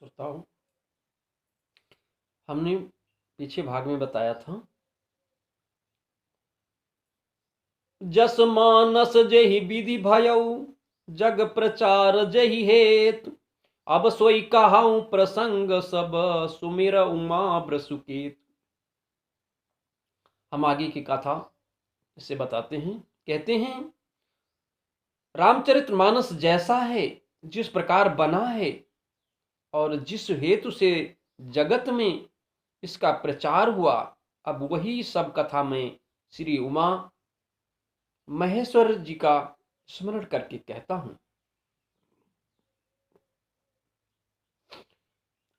श्रोताओं, हमने पीछे भाग में बताया था, जस मानस जेहि विधि भयऊ, जग प्रचार जेहि हेतु, अब सोई कहाऊं प्रसंग सब, सुमिर उमा ब्रसुकेत। हम आगे की कथा इसे बताते हैं। कहते हैं, रामचरितमानस जैसा है, जिस प्रकार बना है और जिस हेतु से जगत में इसका प्रचार हुआ, अब वही सब कथा में श्री उमा महेश्वर जी का स्मरण करके कहता हूं।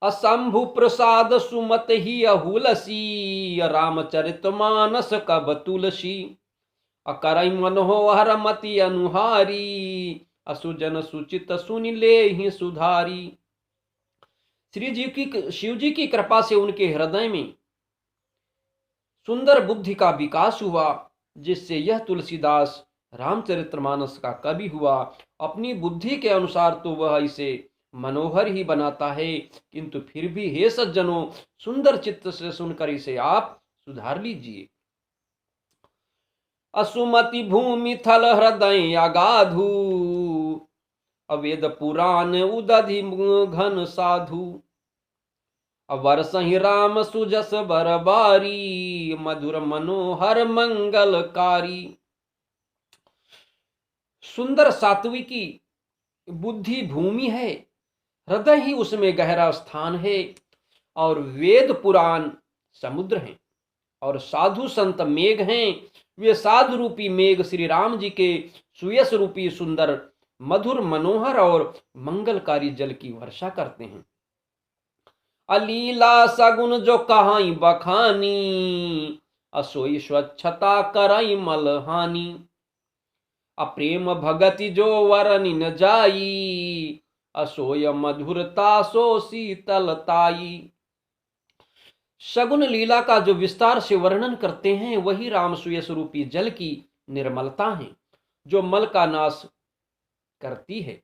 असंभु प्रसाद सुमत ही अहुलसी, रामचरितमानस कब तुलसी, अकरई मनोहर मति अनुहारी, असुजन सुचित सुनि ले ही सुधारी। शिव जी की कृपा से उनके हृदय में सुंदर बुद्धि का विकास हुआ, जिससे यह तुलसीदास रामचरितमानस का कवि हुआ। अपनी बुद्धि के अनुसार तो वह इसे मनोहर ही बनाता है, किंतु फिर भी हे सज्जनों, सुंदर चित्त से सुनकर इसे आप सुधार लीजिए। असुमति भूमि थल हृदय अगाधु, अवेद पुराण उदधि घन साधु, अवरसहि राम सुजस बरबारी, मधुर मनोहर मंगलकारी। सुंदर सात्विकी बुद्धि भूमि है, हृदय ही उसमें गहरा स्थान है, और वेद पुराण समुद्र हैं, और साधु संत मेघ हैं। वे साधु रूपी मेघ श्री राम जी के सुयस रूपी सुंदर मधुर मनोहर और मंगलकारी जल की वर्षा करते हैं। अलीला सगुन जो कहाई बखानी, असोई स्वच्छता करई मलहानी, अप्रेम भगति जो वरनि न जाई, असोय मधुरता सो शीतलताई। सगुन लीला का जो विस्तार से वर्णन करते हैं, वही रामसूय स्वरूपी जल की निर्मलता है, जो मल का नाश करती है,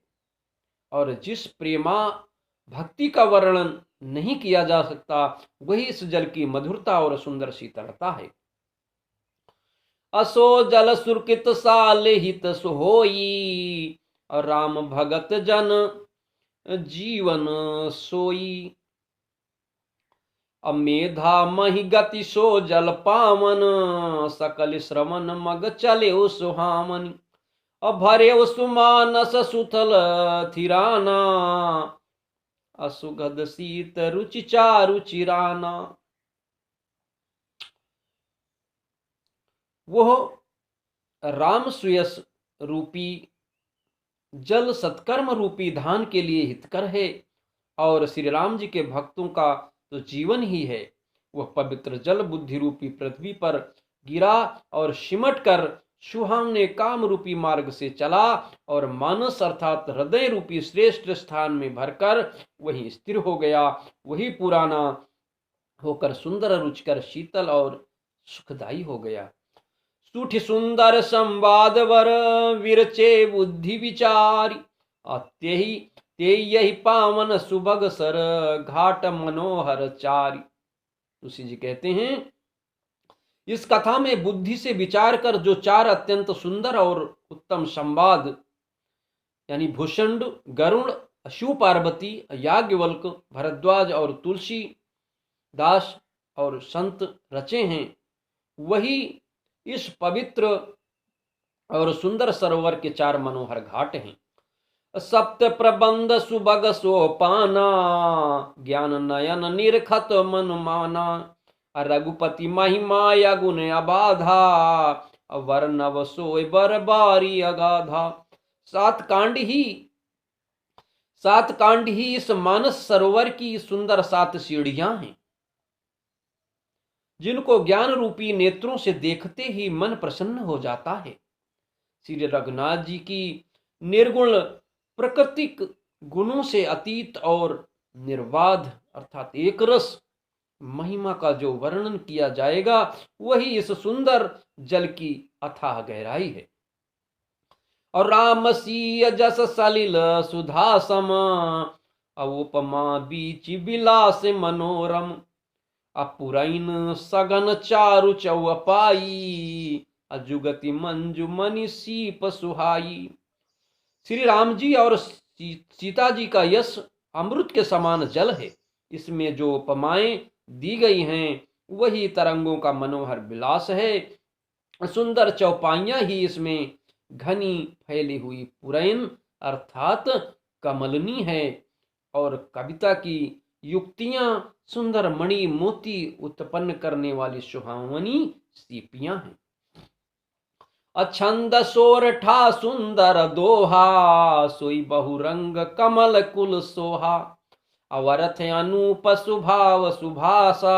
और जिस प्रेमा भक्ति का वर्णन नहीं किया जा सकता, वही इस जल की मधुरता और सुंदर शीतलता है। असो जल सुरकित साल हित सोई, और राम भगत जन जीवन सोई, अमेधा मही गति सो जल पावन, सकल श्रवण मग चले सुहामन, अभरे सुमानस सुथल थिराना, असुगध शीत रुचि चारु चिराना। वह राम सुयस रूपी जल सत्कर्म रूपी धान के लिए हितकर है, और श्री राम जी के भक्तों का तो जीवन ही है। वह पवित्र जल बुद्धि रूपी पृथ्वी पर गिरा और सिमट कर सुहावने काम रूपी मार्ग से चला, और मानस अर्थात हृदय रूपी श्रेष्ठ स्थान में भरकर वहीं स्थिर हो गया। वही पुराना होकर सुंदर रुचिकर शीतल और सुखदायी हो गया। सुठ सुंदर संवाद वर विरचे बुद्धि विचारी, अत्यहि ते यही पावन सुभग सर घाट मनोहर चारी। तुलसी जी कहते हैं, इस कथा में बुद्धि से विचार कर जो चार अत्यंत सुंदर और उत्तम संवाद, यानी भूषण, गरुण, शिव पार्वती, याज्ञवल्क, भरद्वाज और तुलसी दास और संत रचे हैं, वही इस पवित्र और सुंदर सरोवर के चार मनोहर घाट हैं। सप्त प्रबंध सुभग सोपाना, ज्ञान नयन निरखत मन माना, रघुपति महिमा यगुन अबाधा, वर्णव सोय बरबारी अगाधा। सात कांड ही इस मानस सरोवर की सुंदर सात सीढ़ियां हैं, जिनको ज्ञान रूपी नेत्रों से देखते ही मन प्रसन्न हो जाता है। श्री रघुनाथ जी की निर्गुण प्राकृतिक गुणों से अतीत और निर्बाध अर्थात एक रस महिमा का जो वर्णन किया जाएगा, वही इस सुंदर जल की अथाह गहराई है। और राम सीय जस सलिल सुधा सम, अवोपमा बीच विलास मनोरम, अपुरैन सगन चारु चौपाई, अजुगति मंजु मनि सीप सुहाई। श्री राम जी और सीता जी का यश अमृत के समान जल है। इसमें जो उपमाएं दी गई हैं वही तरंगों का मनोहर विलास है। सुंदर चौपाइयां ही इसमें घनी फैली हुई पुरैन अर्थात कमलनी है, और कविता की युक्तियां सुंदर मणि मोती उत्पन्न करने वाली सुहावनी सीपियां हैं। अछंद सोरठा सुंदर दोहा, सोई बहुरंग कमल कुल सोहा, अवरथ अनूप सुभाव सुभाषा,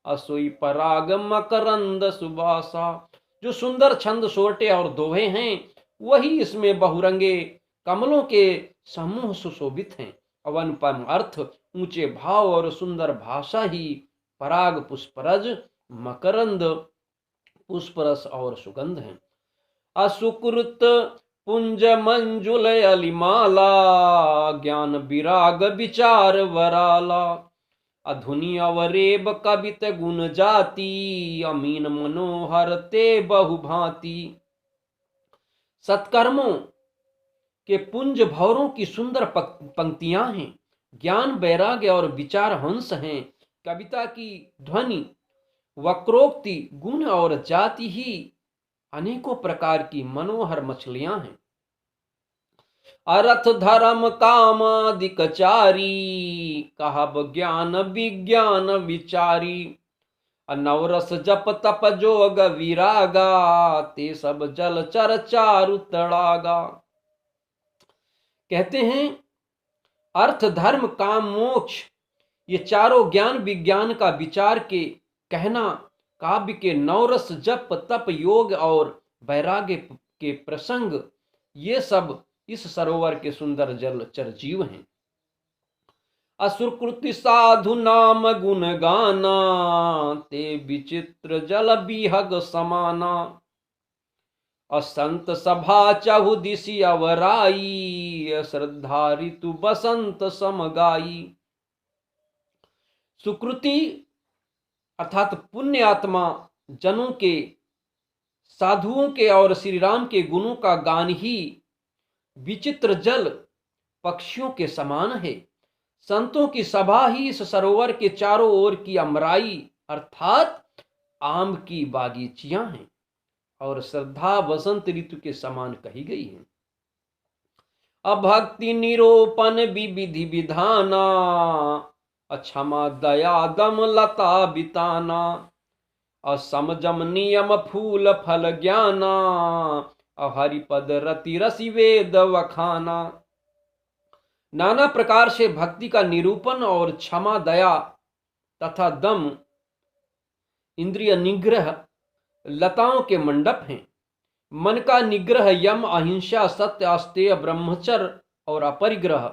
असोई पराग मकरंद सुबासा। जो सुंदर छंद सोरठे और दोहे हैं वही इसमें बहुरंगे कमलों के समूह सुशोभित हैं। अवनपम अर्थ ऊंचे भाव और सुंदर भाषा ही पराग पुष्परज मकरंद पुष्परस और सुगंध हैं। असुकृत पुंज मंजुल अलिमाला, ज्ञान विराग विचार वराला, अधुनि अवरेब कवित गुण जाति, अमीन मनोहर ते बहुभांति। सत्कर्मों के पुंज भौरों की सुंदर पंक्तियां हैं, ज्ञान वैराग्य और विचार हंस हैं। कविता की ध्वनि वक्रोक्ति गुण और जाति ही अनेकों प्रकार की मनोहर मछलियां हैं। अर्थ धर्म कामादिक चारी, कहब ज्ञान विज्ञान विचारी, नवरस जप तप जोग विरागा, ते सब जल चर चारु तड़ागा। कहते हैं अर्थ धर्म काम मोक्ष ये चारों ज्ञान विज्ञान का विचार के कहना, काव्य के नवरस जप तप योग और वैराग्य के प्रसंग, ये सब इस सरोवर के सुंदर जल चरजीव हैं। असुरकृति साधु नाम गुण गाना, ते विचित्र जल बिहग समाना, असंत सभा चहु दिशि अवराई, श्रद्धा ऋतु बसंत समगाई। सुकृति अर्थात पुण्य आत्मा जनों के, साधुओं के और श्री राम के गुणों का गान ही विचित्र जल पक्षियों के समान है। संतों की सभा ही इस सरोवर के चारों ओर की अमराई अर्थात आम की बागीचियां हैं, और श्रद्धा वसंत ऋतु के समान कही गई है। अभक्ति निरोपण विविधि विधाना, अक्षमा दया दम लता बिताना, असमजम नियम फूल फल ज्ञाना, हरिपद रति रसि वेद वखाना। नाना प्रकार से भक्ति का निरूपण और क्षमा दया तथा दम इंद्रिय निग्रह लताओं के मंडप हैं। मन का निग्रह यम अहिंसा सत्य अस्तेय ब्रह्मचर्य और अपरिग्रह,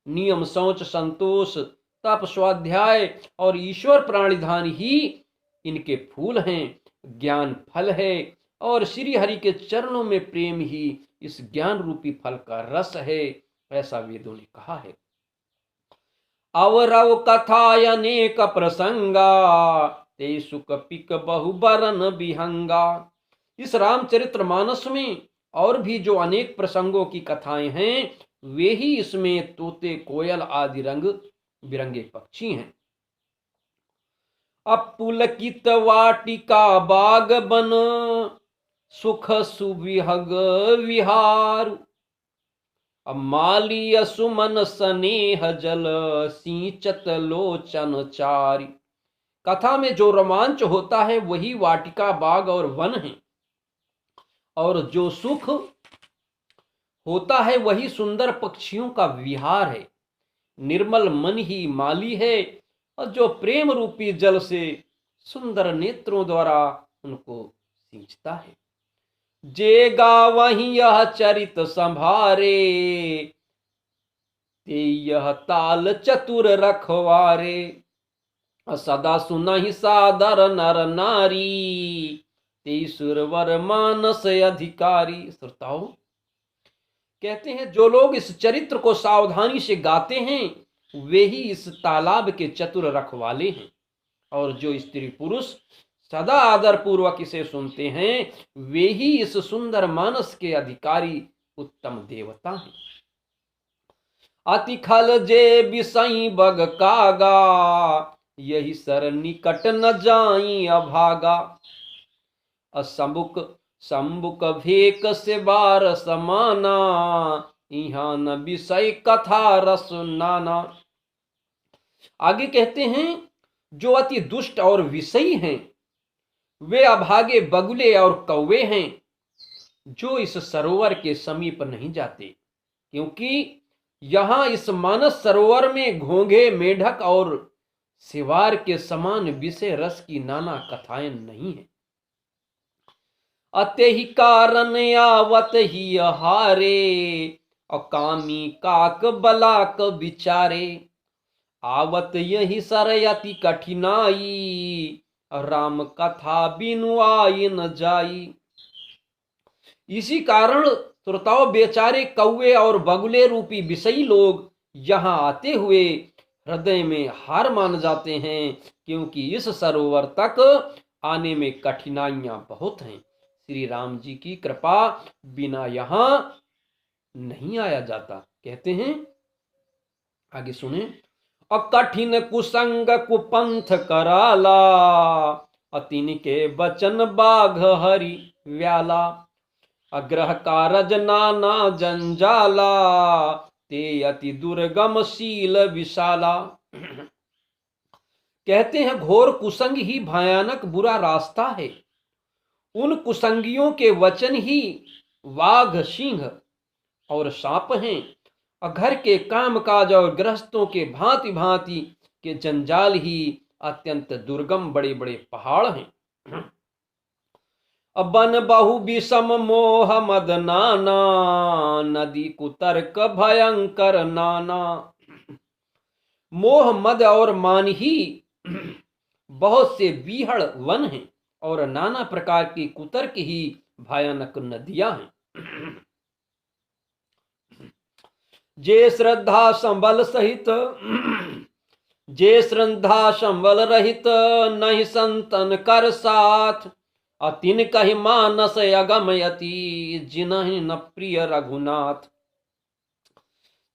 नियम शौच संतोष तप स्वाध्याय और ईश्वर प्राणिधान ही इनके फूल हैं, ज्ञान फल है, और श्री हरि के चरणों में प्रेम ही इस ज्ञान रूपी फल का रस है, ऐसा वेदों ने कहा है। अवरव कथा अनेक प्रसंगा, ते सुख पिक बहुबरन विहंगा। इस रामचरित्र मानस में और भी जो अनेक प्रसंगों की कथाएं हैं वे ही इसमें तोते कोयल आदि रंग बिरंगे पक्षी हैं। अपुलकित वाटिका बाग बन, सुख सुविहग विहार, माली सुमन स्नेह जल, सिंचत लोचन चारी। कथा में जो रोमांच होता है वही वाटिका बाग और वन है, और जो सुख होता है वही सुंदर पक्षियों का विहार है। निर्मल मन ही माली है, और जो प्रेम रूपी जल से सुंदर नेत्रों द्वारा उनको सींचता है। जे गावहि यह चरित संभारे, ते यह ताल चतुर रखवारे, सदा सुनहि सादर नर नारी, ते सुरवर मानस अधिकारी। श्रोताओं, कहते हैं जो लोग इस चरित्र को सावधानी से गाते हैं वे ही इस तालाब के चतुर रखवाले हैं, और जो स्त्री पुरुष सदा आदर पूर्वक इसे सुनते हैं वे ही इस सुंदर मानस के अधिकारी उत्तम देवता हैं। अति खल जे बिसई बग कागा, यही सर निकट न जाई अभागा। असंबुक संबुक भेक से बार समाना, यहाँ न विषय कथा रस नाना। आगे कहते हैं जो अति दुष्ट और विषयी हैं वे अभागे बगुले और कौवे हैं जो इस सरोवर के समीप नहीं जाते, क्योंकि यहां इस मानस सरोवर में घोंघे मेढक और सिवार के समान विषय रस की नाना कथाएं नहीं है। अते ही कारण आवत ही हारे, अकामी काक बलाक विचारे। आवत यही सरयति कठिनाई, राम कथा बिनु आई न जाई। इसी कारण श्रोताओं बेचारे कौवे और बगुले रूपी विषयी लोग यहाँ आते हुए हृदय में हार मान जाते हैं, क्योंकि इस सरोवर तक आने में कठिनाइयां बहुत हैं। श्री राम जी की कृपा बिना यहाँ नहीं आया जाता। कहते हैं आगे सुने, अकठिन कुसंग कुपंथ कराला, अतिन के बचन बाघ हरि व्याला। अग्रह कारज नाना जंजाला, ते अति दुर्गम शील विशाला। कहते हैं घोर कुसंग ही भयानक बुरा रास्ता है। उन कुसंगियों के वचन ही वाघ सिंह और सांप हैं। घर के कामकाज और गृहस्थों के भांति भांति के जंजाल ही अत्यंत दुर्गम बड़े बड़े पहाड़ हैं। बन बहु विषम मोह मद नाना, नदी कुतर्क भयंकर नाना। मोह मद और मान ही बहुत से बीहड़ वन हैं और नाना प्रकार की कुतर्क ही भयानक नदियां हैं। जे श्रद्धा संबल सहित, जे श्रद्धा संबल रहित, नहीं संतन कर साथ। अतिन कहि मानस अगमयति, जिन्हि न प्रिय रघुनाथ।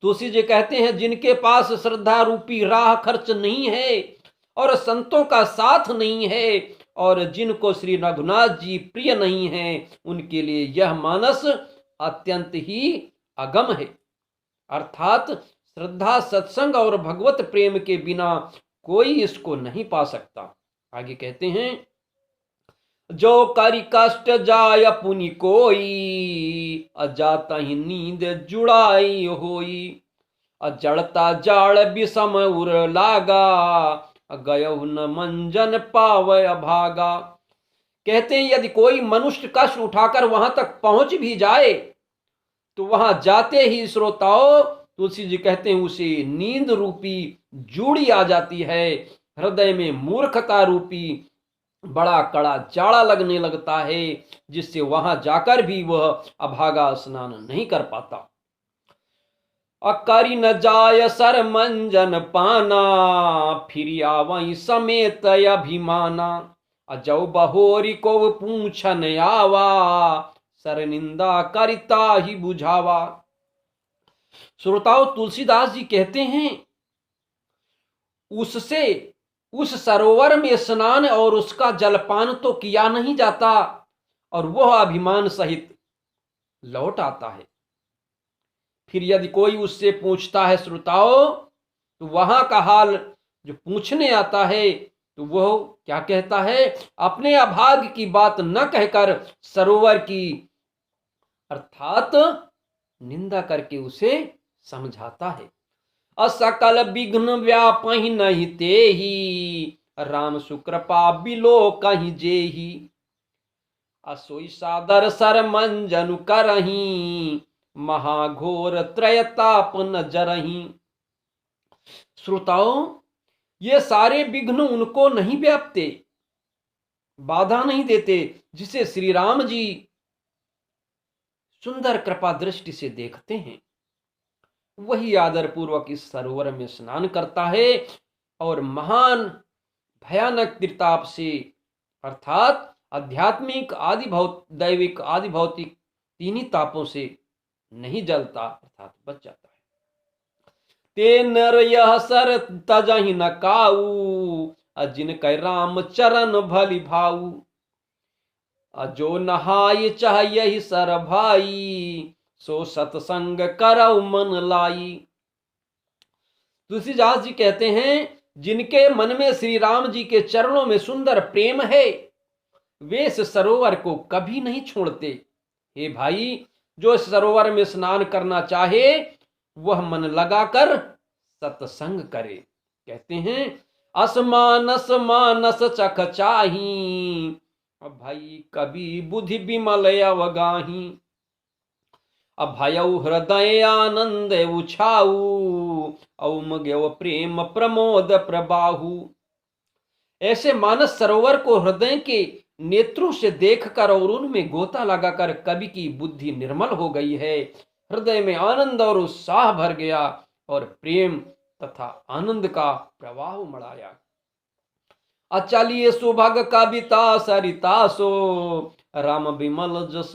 तुलसी जी कहते हैं जिनके पास श्रद्धा रूपी राह खर्च नहीं है और संतों का साथ नहीं है और जिनको श्री रघुनाथ जी प्रिय नहीं है, उनके लिए यह मानस अत्यंत ही अगम है। अर्थात श्रद्धा सत्संग और भगवत प्रेम के बिना कोई इसको नहीं पा सकता। आगे कहते हैं जो करि कष्ट जाय पुनि कोई, अजाता ही नींद जुड़ाई होई। अजड़ता जाड़ विषम उर लागा, गयहु न मंजन पावय भागा। कहते हैं यदि कोई मनुष्य कष्ट उठाकर वहां तक पहुंच भी जाए तो वहां जाते ही श्रोताओं तुलसी जी कहते हैं उसे नींद रूपी जूड़ी आ जाती है। हृदय में मूर्खता रूपी बड़ा कड़ा जाड़ा लगने लगता है, जिससे वहां जाकर भी वह अभागा स्नान नहीं कर पाता। अकरि न जाय सर मंजन पाना, फिर आवई समेत अभिमाना। अजौ बहोरी को पूछन आवा, सर निंदा करिता ही बुझावा। श्रोताओं तुलसीदास जी कहते हैं उससे उस सरोवर में स्नान और उसका जलपान तो किया नहीं जाता और वह अभिमान सहित लौट आता है। फिर यदि कोई उससे पूछता है श्रोताओं तो वहां का हाल जो पूछने आता है तो वह क्या कहता है, अपने अभाग की बात न कहकर सरोवर की अर्थात निंदा करके उसे समझाता है। असकल विघ्न व्यापहि नहीं तेहि, राम सुकृपा बिलो कहीं जेहि। असोई सादर सर मंजनु करही, महाघोर त्रयताप न जरही। श्रोताओं ये सारे विघ्न उनको नहीं व्यापते, बाधा नहीं देते, जिसे श्री राम जी सुंदर कृपा दृष्टि से देखते हैं, वही आदर पूर्वक इस सरोवर में स्नान करता है और महान भयानक त्रिताप से, अर्थात आध्यात्मिक आदि दैविक आदि भौतिक तीनही तापों से नहीं जलता, अर्थात बच जाता है। ते नर यह सर तजहि न काऊ, जिन कै राम चरण भली भाऊ, जो नहाय चाह यही सर भाई, सो सतसंग करऊ मन लाई। तुलसीदास जी कहते हैं, जिनके मन में श्री राम जी के चरणों में सुंदर प्रेम है, वे इस सरोवर को कभी नहीं छोड़ते। हे भाई, जो इस सरोवर में स्नान करना चाहे वह मन लगाकर सत्संग करे। कहते हैं, असमानस मानस चख चाही, अब भाई कभी बुद्धि विमल अवगाही, अब भयउ हृदय आनंद उछाऊ, औमग्यव प्रेम प्रमोद प्रबाहु। ऐसे मानस सरोवर को हृदय के नेत्रों से देखकर और उनमें गोता लगाकर कवि की बुद्धि निर्मल हो गई है, हृदय में आनंद और उत्साह भर गया और प्रेम तथा आनंद का प्रवाह मड़ाया। अचलिए सुभग कविता सरितासो, राम विमल जस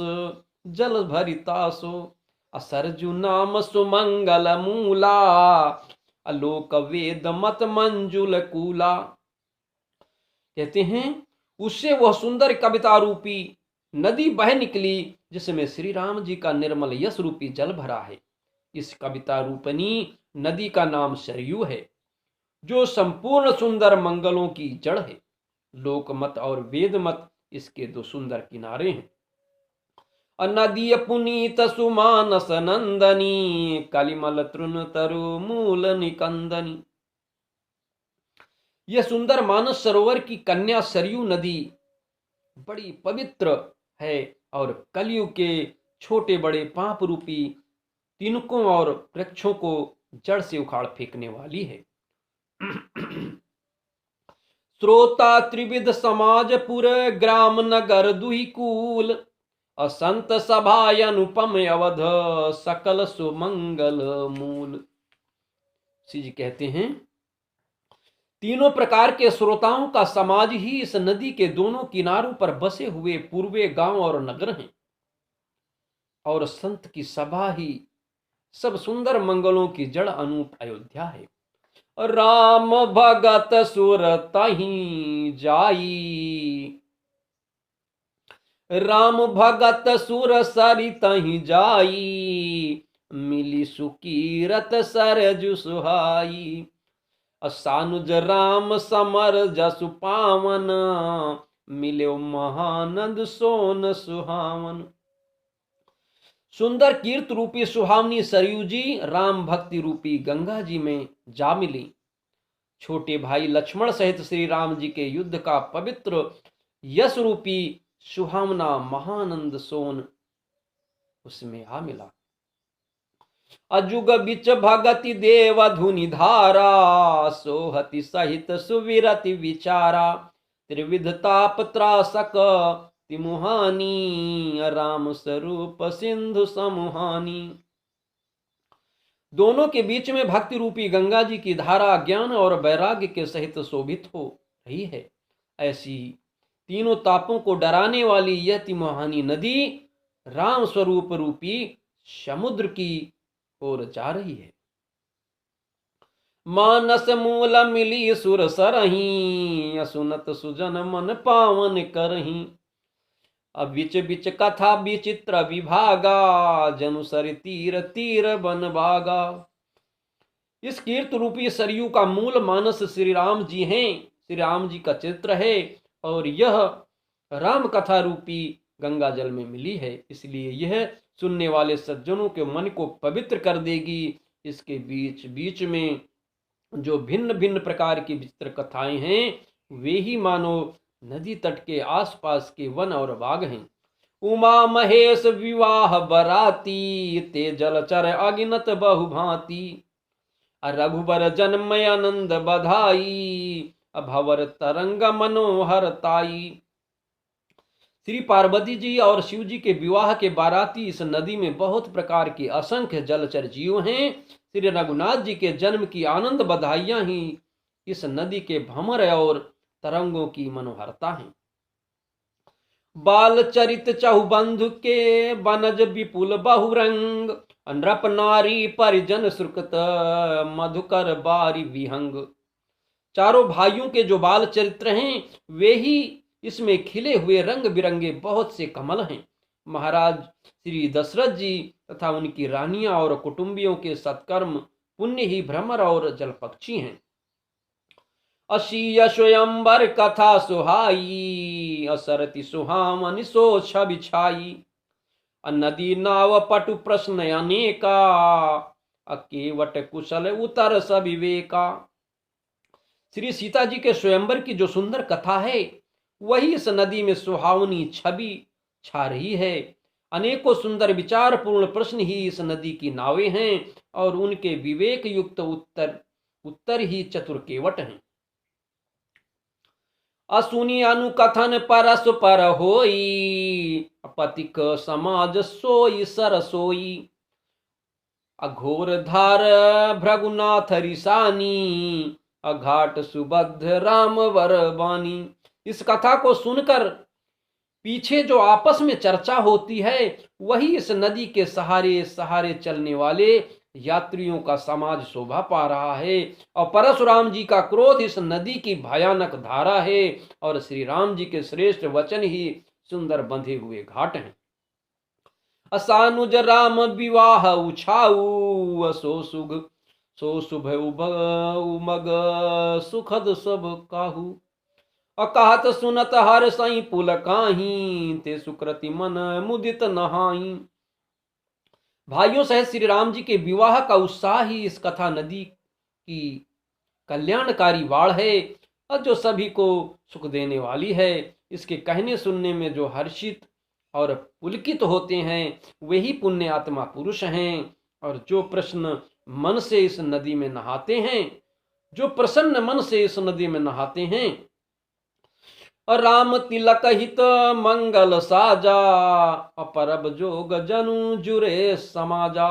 जल भरितासो, असरजु नाम सुमंगल मूला, अलोक वेद मत मंजुल कूला। कहते हैं, उससे वह सुंदर कविता रूपी नदी बह निकली, जिसमें श्री राम जी का निर्मल यश रूपी जल भरा है। इस कविता रूपनी नदी का नाम सरयू है, जो संपूर्ण सुंदर मंगलों की जड़ है। लोकमत और वेदमत इसके दो सुंदर किनारे हैं। नदी पुनीत सुमानस नंदनी, कलिमल तृण तरु मूल निकंदनी। यह सुंदर मानस सरोवर की कन्या सरयू नदी बड़ी पवित्र है और कलयुग के छोटे बड़े पाप रूपी तिनकों और वृक्षों को जड़ से उखाड़ फेंकने वाली है। श्रोता त्रिविध समाजपुर, ग्राम नगर दुही कूल, असंत सभाय अनुपम अवध, सकल सुमंगल मूल। श्री जी कहते हैं, तीनों प्रकार के श्रोताओं का समाज ही इस नदी के दोनों किनारों पर बसे हुए पूर्वे गांव और नगर हैं, और संत की सभा ही सब सुंदर मंगलों की जड़ अनूप अयोध्या है। राम भगत सुर तहीं जाई, राम भगत सुर सरि तहीं जाई, मिली सुकीरत सरजु सुहाई, सानुज राम समर जसु पावन, मिले महानंद सोन सुहावन। सुंदर कीर्त रूपी सुहावनी सरयू जी राम भक्ति रूपी गंगा जी में जा मिली। छोटे भाई लक्ष्मण सहित श्री राम जी के युद्ध का पवित्र यश रूपी सुहावना महानंद सोन उसमें आ मिला। अजुग बिच भगति देव धुनि धारा, सोहति सहित सुविरति विचारा, त्रिविध ताप त्रासक तिमुहानी, राम स्वरूप सिंधु समुहानी। दोनों के बीच में भक्ति रूपी गंगा जी की धारा ज्ञान और वैराग्य के सहित शोभित हो रही है। ऐसी तीनों तापों को डराने वाली यह तिमुहानी नदी राम स्वरूप रूपी समुद्र की ओर जा रही है। मानस मूल मिली सुर सरही, सुनत सुजन मन पावन करही, अब बिच बिच कथा विचित्र विभागा, जनु सर तीर तीर बन भागा। इस कीर्त रूपी सरयू का मूल मानस श्री राम जी हैं, श्री राम जी का चित्र है, और यह राम कथा रूपी गंगा जल में मिली है, इसलिए यह सुनने वाले सज्जनों के मन को पवित्र कर देगी। इसके बीच बीच में जो भिन्न भिन्न प्रकार की विचित्र कथाएं हैं, वे ही मानो नदी तट के आसपास के वन और बाग हैं। उमा महेश विवाह बराती, ते जलचर अगिनत बहुभांति, रघुबर जन्मय आनंद बधाई, अभवर तरंग मनोहर ताई। श्री पार्वती जी और शिव जी के विवाह के बाराती इस नदी में बहुत प्रकार के असंख्य जलचर जीव हैं। श्री रघुनाथ जी के जन्म की आनंद बधाइयां ही इस नदी के भंवर और तरंगों की मनोहरता है। बाल चरित चहुबंधु के बनज विपुल बहुरंग, नृप नारी परिजन सुकृत मधुकर बारी विहंग। चारों भाइयों के जो बाल चरित्र हैं वे ही इसमें खिले हुए रंग बिरंगे बहुत से कमल हैं। महाराज श्री दशरथ जी तथा उनकी रानियां और कुटुंबियों के सत्कर्म पुण्य ही भ्रमर और जलपक्षी हैं। अशीय स्वयंवर कथा सुहाई, असरति सुहामनि सो छवि छाई। नदी नाव पटु प्रश्न अनेका, अकेवट कुशल उतर सविवेका। श्री सीता जी के स्वयंवर की जो सुंदर कथा है वही इस नदी में सुहावनी छवि छा रही है। अनेकों सुंदर विचारपूर्ण प्रश्न ही इस नदी की नावें हैं और उनके विवेक युक्त उत्तर ही चतुर केवट हैं। असुनी अनुकथन परस्पर होई, पतिक समाज सोई सरसोई। अघोर धार भृगुनाथ रिसानी, अघाट सुबद्ध राम वर बानी। इस कथा को सुनकर पीछे जो आपस में चर्चा होती है वही इस नदी के सहारे सहारे चलने वाले यात्रियों का समाज शोभा पा रहा है और परशुराम जी का क्रोध इस नदी की भयानक धारा है और श्री राम जी के श्रेष्ठ वचन ही सुंदर बंधे हुए घाट हैं। असानुज राम विवाह उछाऊ, सो शुभ उमग सुखद सब काहू। अकहत सुनत हर सई पुल काही, ते सुकृति मन मुदित नहाई। भाइयों सहित श्री राम जी के विवाह का उत्साह ही इस कथा नदी की कल्याणकारी वाड़ है और जो सभी को सुख देने वाली है। इसके कहने सुनने में जो हर्षित और पुलकित होते हैं वही पुण्य आत्मा पुरुष हैं और जो प्रसन्न मन से इस नदी में नहाते हैं, जो प्रसन्न मन से इस नदी में नहाते हैं। राम तिलक हित मंगल साजा, अपरब जोग जनु जुरे समाजा।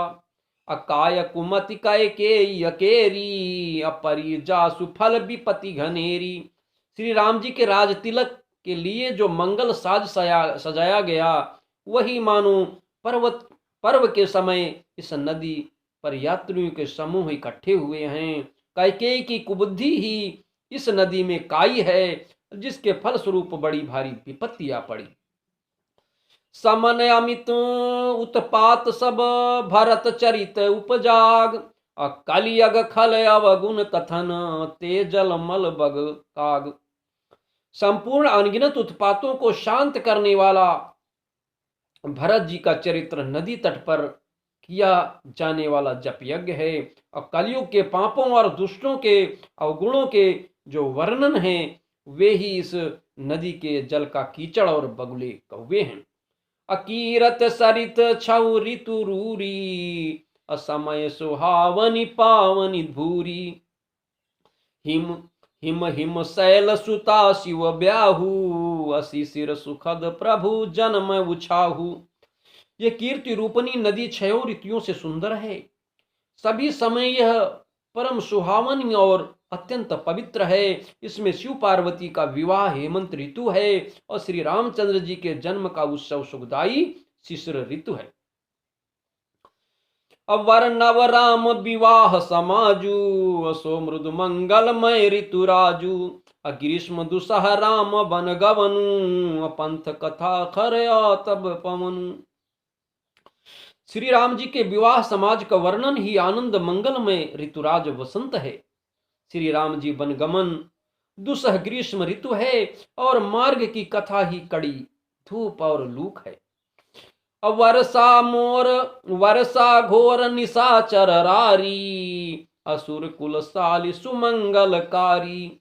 अकाय कुमति कै के यकेरी, अपरी जासु फल विपति घनेरी। श्री राम जी के राज तिलक के लिए जो मंगल साज सजाया गया वही मानो पर्व के समय इस नदी पर यात्रियों के समूह इकट्ठे हुए हैं। कैकेयी की कुबुद्धि ही इस नदी में काई है जिसके फल स्वरूप बड़ी भारी विपत्तियां पड़ी। समन अमित उत्पात सब भरत चरित उपजाग, कलियग खल अवगुण कथन ते जल मल बग काग। संपूर्ण अनगिनत उत्पातों को शांत करने वाला भरत जी का चरित्र नदी तट पर किया जाने वाला जप यज्ञ है और कलयुग के पापों और दुष्टों के अवगुणों के जो वर्णन है वे ही इस नदी के जल का कीचड़ और बगुले कौवे हैं। अकीरत सरित छऊ ऋतु रूरी, असमय सुहावनी पावनी धूरी। हिम हिम हिम शैल सुता शिव ब्याहू, असी सिर सुखद प्रभु जन्म उछाहू। ये कीर्ति रूपनी नदी छयों ऋतुओं से सुंदर है। सभी समय यह परम सुहावनी और अत्यंत पवित्र है। इसमें शिव पार्वती का विवाह हेमंत ऋतु है और श्री रामचंद्र जी के जन्म का उत्सव सुखदाई शिशिर ऋतु है। अवर नव राम विवाह समाजू, असो मृदु मंगलमय ऋतु राजू। ग्रीष्म दुसह राम बन गवनु, पंथ कथा खरया तब पवनु। श्री राम जी के विवाह समाज का वर्णन ही आनंद मंगलमय ऋतुराज वसंत है। श्री राम जी वनगमन दुसह ग्रीष्म ऋतु है और मार्ग की कथा ही कड़ी धूप और लूक है। वर्षा घोर निशाचर रारी, असुर कुल साली सुमंगलकारी।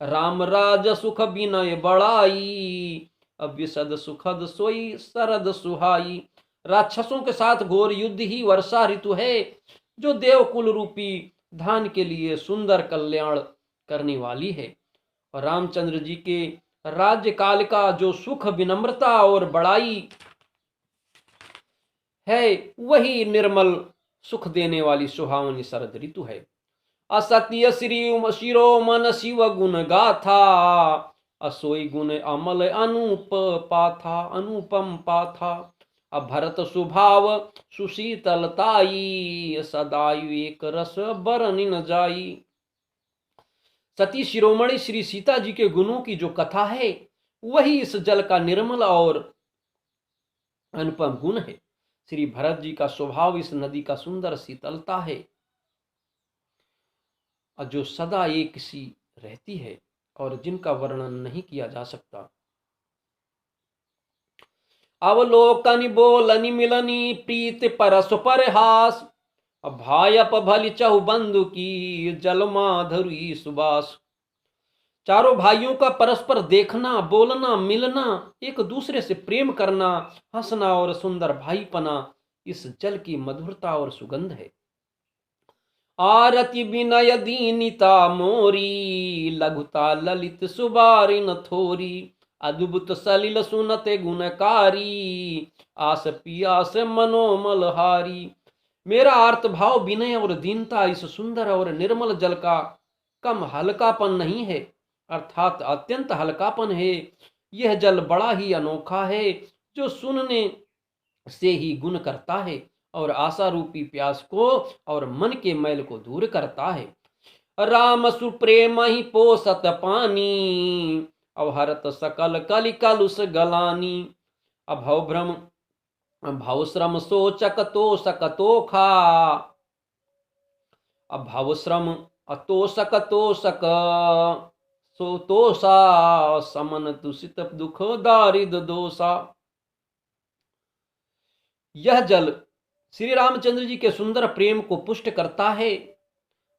राम राज सुख विनय बड़ाई, अविशद सुखद सोई शरद सुहाई। राक्षसों के साथ घोर युद्ध ही वर्षा ऋतु है जो देवकुल रूपी धान के लिए सुंदर कल्याण करने वाली है। और रामचंद्र जी के राज्य काल का जो सुख, विनम्रता और बड़ाई है, वही निर्मल सुख देने वाली सुहावनी शरद ऋतु है। असत्य श्री शिरोमन शिव गुण गाथा, असोई गुण अमल अनूप पाथा, अनुपम पाथा। अब भरत सुभाव सुशीतलताई, सदायु एक रस बरन न जाई। सती शिरोमणि श्री सीता जी के गुणों की जो कथा है, वही इस जल का निर्मल और अनुपम गुण है। श्री भरत जी का स्वभाव इस नदी का सुंदर शीतलता है, और जो सदा एक सी रहती है और जिनका वर्णन नहीं किया जा सकता। अवलोकनि बोलनि मिलनी, प्रीत परस परहास, भायप भली चहु बंधु की, जल माधुरी सुबास। चारों भाइयों का परस्पर देखना, बोलना, मिलना, एक दूसरे से प्रेम करना, हंसना और सुंदर भाईपना, इस जल की मधुरता और सुगंध है। आरति विनय दीनिता मोरी, लघुता ललित सुबारिन थोरी, अद्भुत सलिल सुनते गुणकारी, आस पियास मनोमलहारी। मेरा अर्थ भाव, विनय और दीनता इस सुंदर और निर्मल जल का कम हल्कापन नहीं है, अर्थात अत्यंत हल्कापन है। यह जल बड़ा ही अनोखा है, जो सुनने से ही गुण करता है और आशा रूपी प्यास को और मन के मैल को दूर करता है। राम सुप्रेम ही पोसत पानी, अवहरत सकल कलि कलुष गलानी। अभव भ्रम भव श्रम सोचक तोषक तोखा, अभव श्रम अतोषक तोषक सो तोषा, समन तुषित दुख दारिद दोषा। यह जल श्री रामचंद्र जी के सुंदर प्रेम को पुष्ट करता है,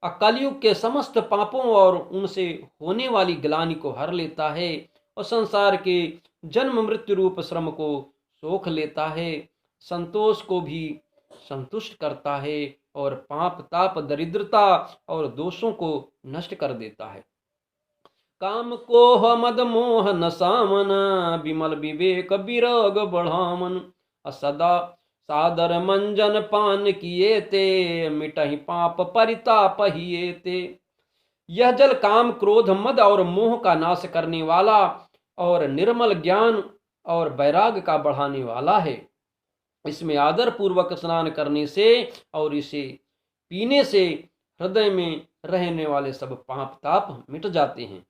कलयुग के समस्त पापों और उनसे होने वाली ग्लानि को हर लेता है, और संसार के जन्म मृत्यु रूप श्रम को सोख लेता है, संतोष को भी संतुष्ट करता है, और पाप ताप दरिद्रता और दोषों को नष्ट कर देता है। काम कोह मद मोह न सामन, विमल विवेक विराग बढ़ामन। सदा सादर मंजन पान किए ते, मिटहि पाप परिताप हिए ते। यह जल काम क्रोध मद और मोह का नाश करने वाला और निर्मल ज्ञान और वैराग का बढ़ाने वाला है। इसमें आदर पूर्वक स्नान करने से और इसे पीने से हृदय में रहने वाले सब पाप ताप मिट जाते हैं।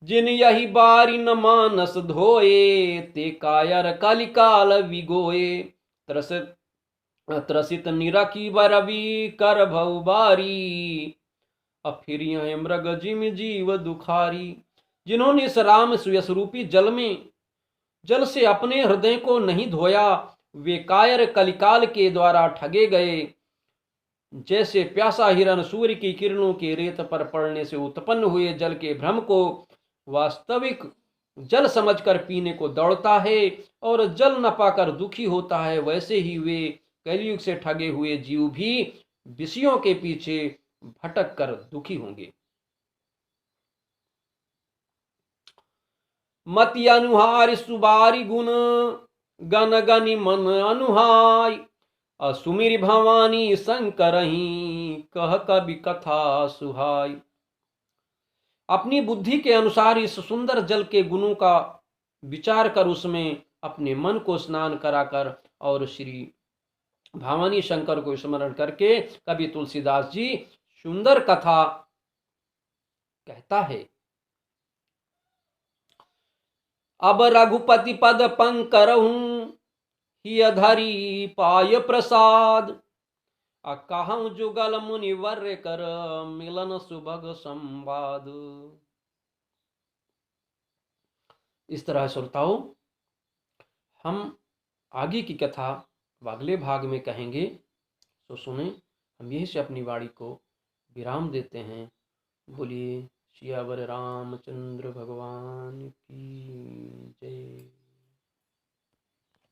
जिन यही बारी न मानस धोए, ते कायर कलिकाल विगोए। त्रसित निरखी बरवी कर भऊ बारी, अफिर मृग जिम जीव दुखारी। जिन्होंने इस राम सुयस रूपी जल से अपने हृदय को नहीं धोया, वे कायर कलिकाल के द्वारा ठगे गए। जैसे प्यासा हिरण सूर्य की किरणों के रेत पर पड़ने से उत्पन्न हुए जल के भ्रम को वास्तविक जल समझकर पीने को दौड़ता है और जल न पाकर दुखी होता है, वैसे ही वे कलयुग से ठगे हुए जीव भी विषयों के पीछे भटक कर दुखी होंगे। मति अनुहार सुबारी गुण, गन गनि मन अनुहाय। असुमिर भवानी शंकरही, कह कवि कथा सुहाय। अपनी बुद्धि के अनुसार इस सुंदर जल के गुणों का विचार कर उसमें अपने मन को स्नान कराकर और श्री भवानी शंकर को स्मरण करके कवि तुलसीदास जी सुंदर कथा कहता है। अब रघुपति पद पंकरहूं, हिय धरी पाय प्रसाद। कहूं जुगल मुनिवर कर, मिलन सुभग संवाद। इस तरह श्रोताओं, हम आगे की कथा अगले भाग में कहेंगे, तो सुने। हम यहीं से अपनी वाणी को विराम देते हैं। बोलिए सियावर रामचंद्र भगवान की जय।